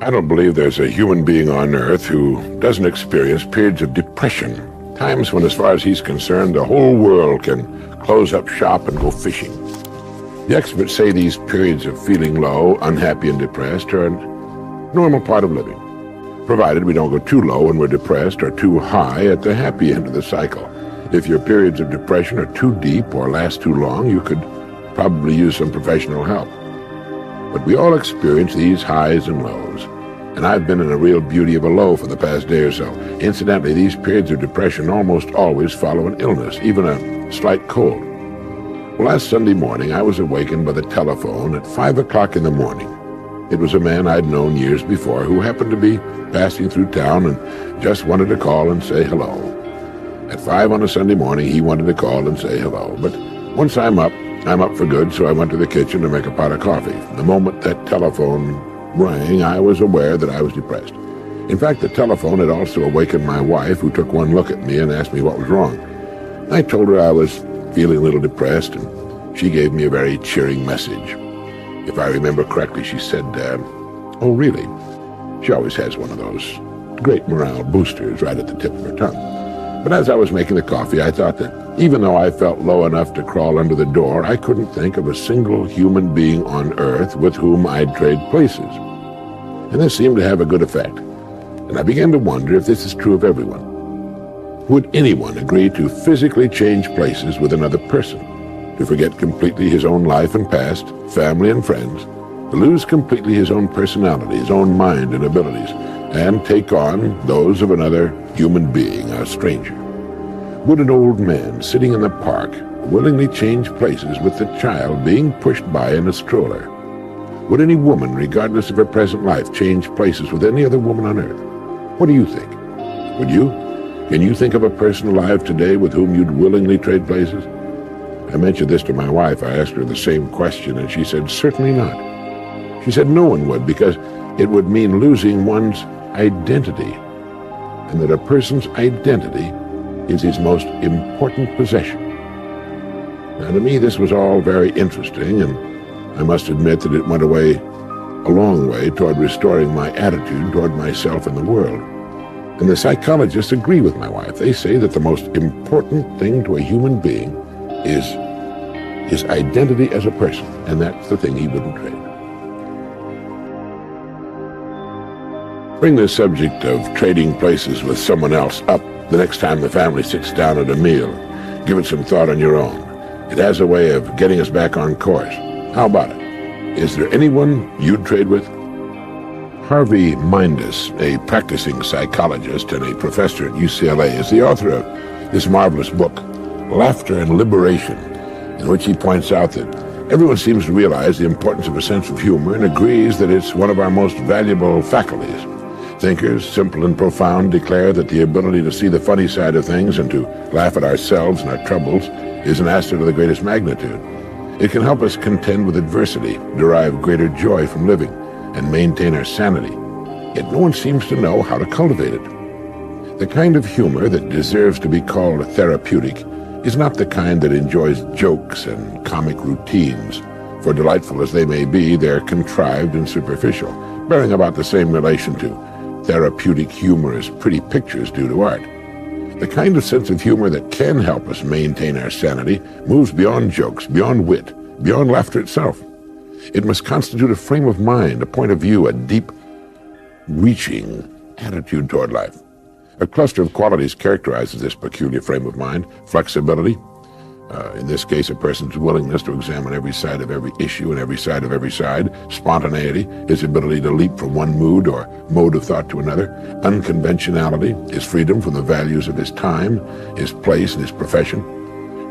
I don't believe there's a human being on Earth who doesn't experience periods of depression, times when, as far as he's concerned, the whole world can close up shop and go fishing. The experts say these periods of feeling low, unhappy, and depressed are a normal part of living, provided we don't go too low when we're depressed or too high at the happy end of the cycle. If your periods of depression are too deep or last too long, you could probably use some professional help. But we all experience these highs and lows, and I've been in a real beauty of a low for the past day or so. Incidentally, these periods of depression almost always follow an illness, even a slight cold. Well, last Sunday morning, I was awakened by the telephone at 5 o'clock in the morning. It was a man I'd known years before who happened to be passing through town and just wanted to call and say hello. At 5 on a Sunday morning, he wanted to call and say hello. But once I'm up for good, so I went to the kitchen to make a pot of coffee. The moment that telephone rang, I was aware that I was depressed. In fact, the telephone had also awakened my wife, who took one look at me and asked me what was wrong. I told her I was feeling a little depressed, and she gave me a very cheering message. If I remember correctly, she said, "Oh, really?" She always has one of those great morale boosters right at the tip of her tongue. But as I was making the coffee, I thought that even though I felt low enough to crawl under the door, I couldn't think of a single human being on Earth with whom I'd trade places. And this seemed to have a good effect. And I began to wonder if this is true of everyone. Would anyone agree to physically change places with another person, to forget completely his own life and past, family and friends, to lose completely his own personality, his own mind and abilities, and take on those of another human being, a stranger? Would an old man sitting in the park willingly change places with the child being pushed by in a stroller? Would any woman, regardless of her present life, change places with any other woman on Earth? What do you think? Would you? Can you think of a person alive today with whom you'd willingly trade places? I mentioned this to my wife. I asked her the same question, and she said, certainly not. She said no one would, because it would mean losing one's identity, and that a person's identity is his most important possession. Now, to me, this was all very interesting, and I must admit that it went a long way toward restoring my attitude toward myself and the world. And the psychologists agree with my wife. They say that the most important thing to a human being is his identity as a person, and that's the thing he wouldn't trade. Bring the subject of trading places with someone else up the next time the family sits down at a meal. Give it some thought on your own. It has a way of getting us back on course. How about it? Is there anyone you'd trade with? Harvey Mindus, a practicing psychologist and a professor at UCLA, is the author of this marvelous book, Laughter and Liberation, in which he points out that everyone seems to realize the importance of a sense of humor and agrees that it's one of our most valuable faculties. Thinkers, simple and profound, declare that the ability to see the funny side of things and to laugh at ourselves and our troubles is an asset of the greatest magnitude. It can help us contend with adversity, derive greater joy from living, and maintain our sanity. Yet no one seems to know how to cultivate it. The kind of humor that deserves to be called therapeutic is not the kind that enjoys jokes and comic routines, for delightful as they may be, they're contrived and superficial, bearing about the same relation to therapeutic humor as pretty pictures do to art. The kind of sense of humor that can help us maintain our sanity moves beyond jokes, beyond wit, beyond laughter itself. It must constitute a frame of mind, a point of view, a deep, reaching attitude toward life. A cluster of qualities characterizes this peculiar frame of mind: flexibility, in this case a person's willingness to examine every side of every issue and every side of every side; spontaneity, his ability to leap from one mood or mode of thought to another; unconventionality, his freedom from the values of his time, his place, and his profession;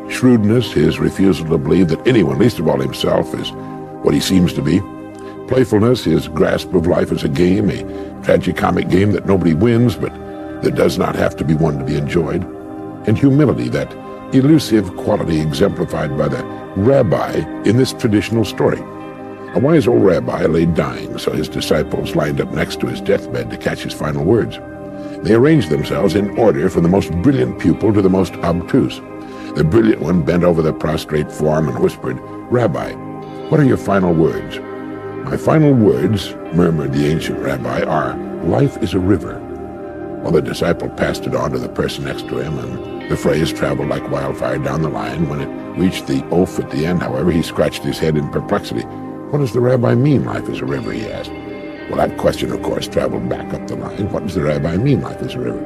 shrewdness, his refusal to believe that anyone, least of all himself, is what he seems to be; playfulness, his grasp of life as a game, a tragicomic game that nobody wins but that does not have to be one to be enjoyed; and humility, that elusive quality exemplified by the rabbi in this traditional story. A wise old rabbi lay dying, so his disciples lined up next to his deathbed to catch his final words. They arranged themselves in order from the most brilliant pupil to the most obtuse. The brilliant one bent over the prostrate form and whispered, "Rabbi, what are your final words?" "My final words," murmured the ancient rabbi, "are, life is a river." Well, the disciple passed it on to the person next to him, and the phrase traveled like wildfire down the line. When it reached the oaf at the end, however, he scratched his head in perplexity. "What does the rabbi mean, life is a river?" he asked. Well, that question, of course, traveled back up the line. What does the rabbi mean, life is a river?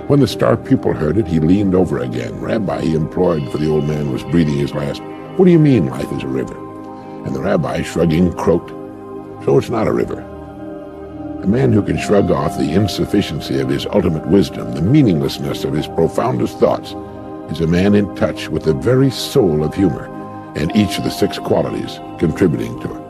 When the star pupil heard it, he leaned over again. "Rabbi," he implored, for the old man was breathing his last, "what do you mean, life is a river?" And the rabbi, shrugging, croaked, "So it's not a river." A man who can shrug off the insufficiency of his ultimate wisdom, the meaninglessness of his profoundest thoughts, is a man in touch with the very soul of humor, and each of the 6 qualities contributing to it.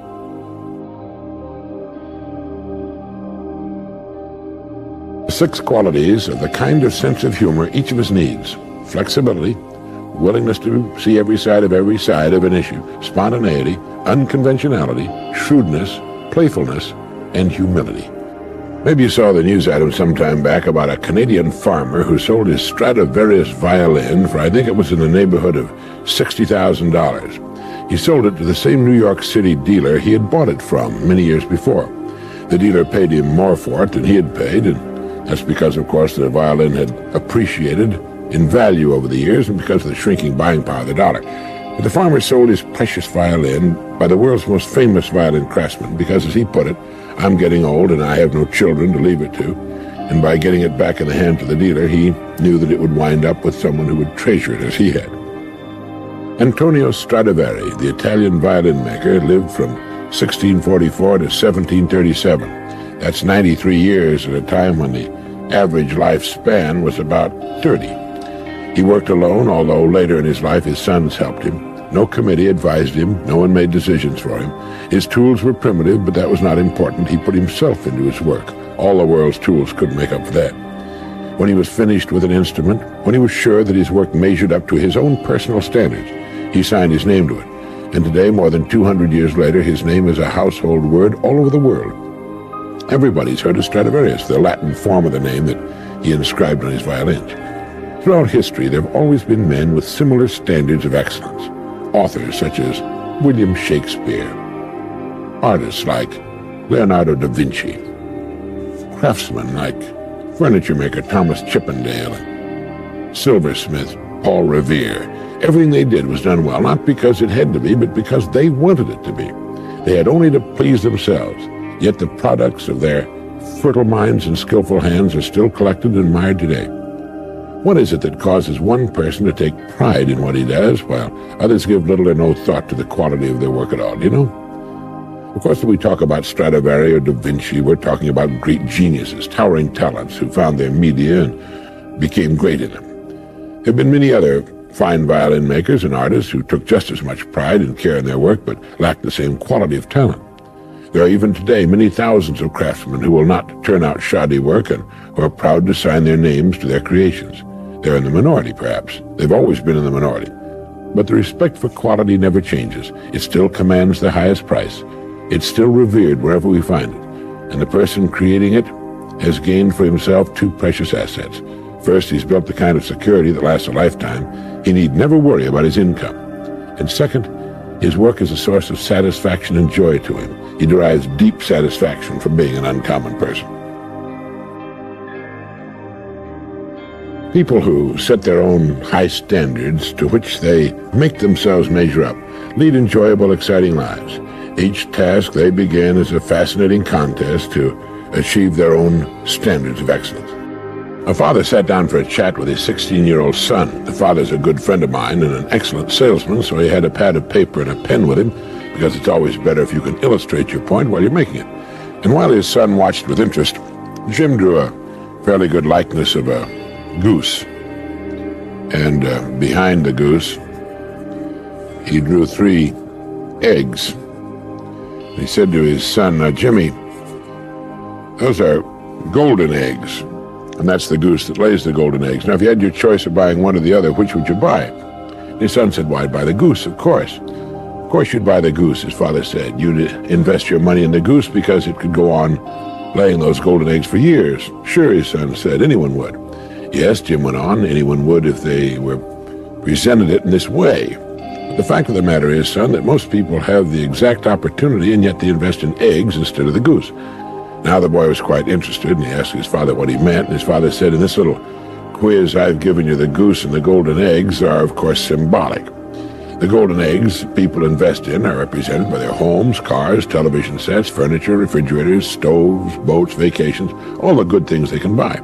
The 6 qualities of the kind of sense of humor each of us needs: flexibility, willingness to see every side of an issue, spontaneity, unconventionality, shrewdness, playfulness, and humility. Maybe you saw the news item some time back about a Canadian farmer who sold his Stradivarius violin for, I think it was in the neighborhood of $60,000. He sold it to the same New York City dealer he had bought it from many years before. The dealer paid him more for it than he had paid, and that's because, of course, the violin had appreciated in value over the years and because of the shrinking buying power of the dollar. But the farmer sold his precious violin by the world's most famous violin craftsman because, as he put it, "I'm getting old and I have no children to leave it to." And by getting it back in the hands of the dealer, he knew that it would wind up with someone who would treasure it as he had. Antonio Stradivari, the Italian violin maker, lived from 1644 to 1737. That's 93 years at a time when the average lifespan was about 30. He worked alone, although later in his life his sons helped him. No committee advised him. No one made decisions for him. His tools were primitive, but that was not important. He put himself into his work. All the world's tools couldn't make up for that. When he was finished with an instrument, when he was sure that his work measured up to his own personal standards, he signed his name to it. And today, more than 200 years later, his name is a household word all over the world. Everybody's heard of Stradivarius, the Latin form of the name that he inscribed on his violins. Throughout history, there have always been men with similar standards of excellence. Authors such as William Shakespeare, artists like Leonardo da Vinci, craftsmen like furniture maker Thomas Chippendale, and silversmith Paul Revere. Everything they did was done well, not because it had to be, but because they wanted it to be. They had only to please themselves, yet the products of their fertile minds and skillful hands are still collected and admired today. What is it that causes one person to take pride in what he does, while others give little or no thought to the quality of their work at all, do you know? Of course, when we talk about Stradivari or Da Vinci, we're talking about great geniuses, towering talents who found their media and became great in them. There have been many other fine violin makers and artists who took just as much pride and care in their work, but lacked the same quality of talent. There are even today many thousands of craftsmen who will not turn out shoddy work and who are proud to sign their names to their creations. They're in the minority, perhaps. They've always been in the minority. But the respect for quality never changes. It still commands the highest price. It's still revered wherever we find it. And the person creating it has gained for himself 2 precious assets. First, he's built the kind of security that lasts a lifetime. He need never worry about his income. And second, his work is a source of satisfaction and joy to him. He derives deep satisfaction from being an uncommon person. People who set their own high standards to which they make themselves measure up lead enjoyable, exciting lives. Each task they begin is a fascinating contest to achieve their own standards of excellence. A father sat down for a chat with his 16-year-old son. The father's a good friend of mine and an excellent salesman, so he had a pad of paper and a pen with him, because it's always better if you can illustrate your point while you're making it. And while his son watched with interest, Jim drew a fairly good likeness of a goose. And behind the goose, he drew 3 eggs. He said to his son, "Jimmy, those are golden eggs, and that's the goose that lays the golden eggs. Now, if you had your choice of buying one or the other, which would you buy?" His son said, "Why, I'd buy the goose, of course." "Of course you'd buy the goose," his father said. "You'd invest your money in the goose because it could go on laying those golden eggs for years." "Sure," his son said, "anyone would." "Yes," Jim went on, "anyone would if they were presented it in this way. But the fact of the matter is, son, that most people have the exact opportunity, and yet they invest in eggs instead of the goose. Now the boy was quite interested, and he asked his father what he meant, and his father said, in this little quiz I've given you, the goose and the golden eggs are, of course, symbolic. The golden eggs people invest in are represented by their homes, cars, television sets, furniture, refrigerators, stoves, boats, vacations, all the good things they can buy.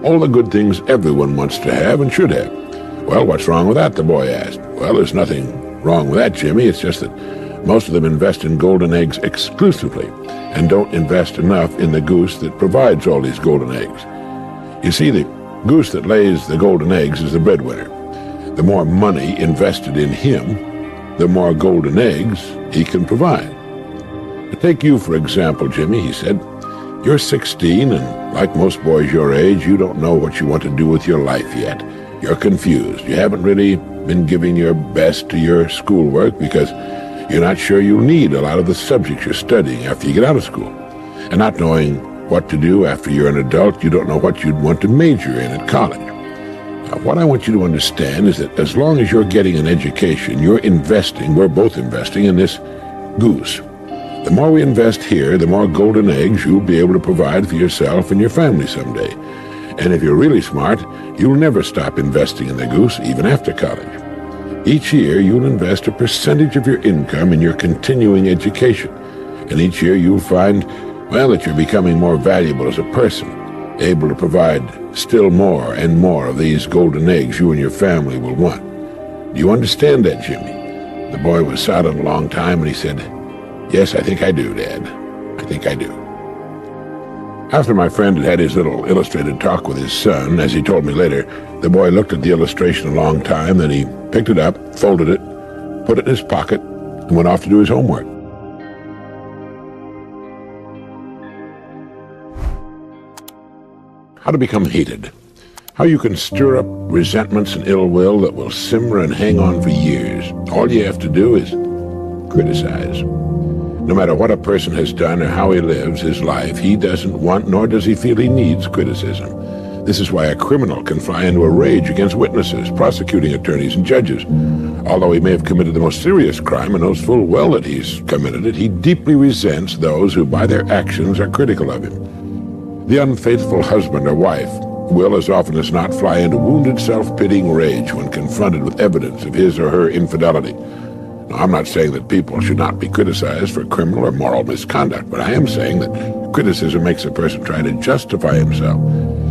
All the good things everyone wants to have and should have. Well, what's wrong with that, the boy asked. Well, there's nothing wrong with that, Jimmy. It's just that most of them invest in golden eggs exclusively and don't invest enough in the goose that provides all these golden eggs. You see, the goose that lays the golden eggs is the breadwinner. The more money invested in him, the more golden eggs he can provide. Take you, for example, Jimmy, he said. You're 16, and like most boys your age, you don't know what you want to do with your life yet. You're confused. You haven't really been giving your best to your schoolwork because you're not sure you'll need a lot of the subjects you're studying after you get out of school. And not knowing what to do after you're an adult, you don't know what you'd want to major in at college. What I want you to understand is that as long as you're getting an education, we're both investing in this goose. The more we invest here, the more golden eggs you'll be able to provide for yourself and your family someday. And if you're really smart, you'll never stop investing in the goose, even after college. Each year, you'll invest a percentage of your income in your continuing education. And each year, you'll find, that you're becoming more valuable as a person, able to provide still more and more of these golden eggs you and your family will want. Do you understand that, Jimmy? The boy was silent a long time, and he said, Yes, I think I do, Dad. I think I do. After my friend had his little illustrated talk with his son, as he told me later, the boy looked at the illustration a long time, then he picked it up, folded it, put it in his pocket, and went off to do his homework. How to become hated. How you can stir up resentments and ill will that will simmer and hang on for years. All you have to do is criticize. No matter what a person has done or how he lives his life, he doesn't want nor does he feel he needs criticism. This is why a criminal can fly into a rage against witnesses, prosecuting attorneys, and judges. Although he may have committed the most serious crime and knows full well that he's committed it, he deeply resents those who by their actions are critical of him. The unfaithful husband or wife will, as often as not, fly into wounded self-pitying rage when confronted with evidence of his or her infidelity. Now, I'm not saying that people should not be criticized for criminal or moral misconduct, but I am saying that criticism makes a person try to justify himself.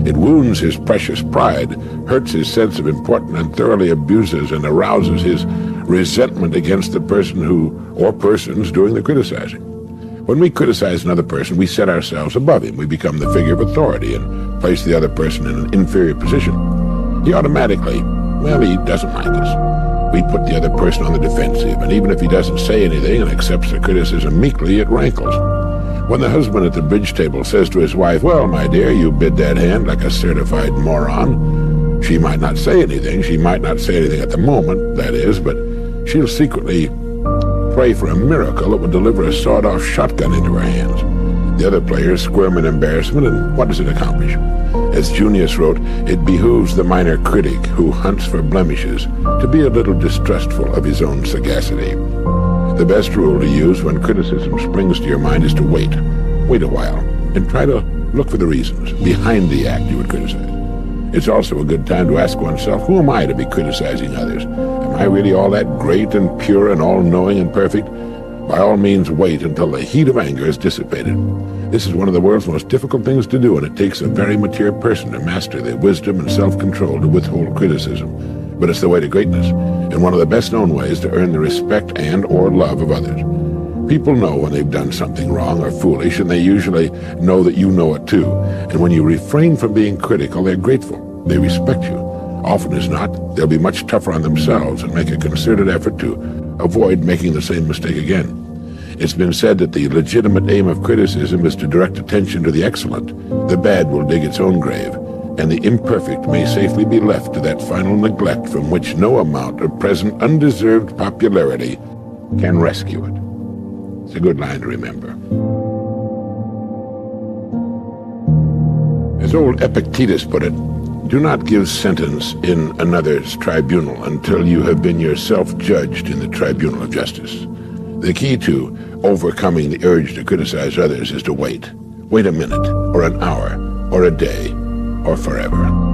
It wounds his precious pride, hurts his sense of importance, and thoroughly abuses and arouses his resentment against the person or persons doing the criticizing. When we criticize another person, we set ourselves above him. We become the figure of authority and place the other person in an inferior position. He automatically, he doesn't like us. We put the other person on the defensive, and even if he doesn't say anything and accepts the criticism meekly, it rankles. When the husband at the bridge table says to his wife, "Well, my dear, you bid that hand like a certified moron," she might not say anything. She might not say anything at the moment, that is, but she'll secretly pray for a miracle that would deliver a sawed-off shotgun into her hands. The other players squirm in embarrassment, and what does it accomplish? As Junius wrote, it behooves the minor critic who hunts for blemishes to be a little distrustful of his own sagacity. The best rule to use when criticism springs to your mind is to wait. Wait a while, and try to look for the reasons behind the act you would criticize. It's also a good time to ask oneself, who am I to be criticizing others? Am I really all that great and pure and all-knowing and perfect? By all means, wait until the heat of anger is dissipated. This is one of the world's most difficult things to do, and it takes a very mature person to master the wisdom and self-control to withhold criticism. But it's the way to greatness, and one of the best-known ways to earn the respect and or love of others. People know when they've done something wrong or foolish, and they usually know that you know it too. And when you refrain from being critical, they're grateful. They respect you. Often as not, they'll be much tougher on themselves and make a concerted effort to avoid making the same mistake again. It's been said that the legitimate aim of criticism is to direct attention to the excellent. The bad will dig its own grave, and the imperfect may safely be left to that final neglect from which no amount of present undeserved popularity can rescue it. It's a good line to remember. As old Epictetus put it, Do not give sentence in another's tribunal until you have been yourself judged in the tribunal of justice. The key to overcoming the urge to criticize others is to wait. Wait a minute, or an hour, or a day, or forever.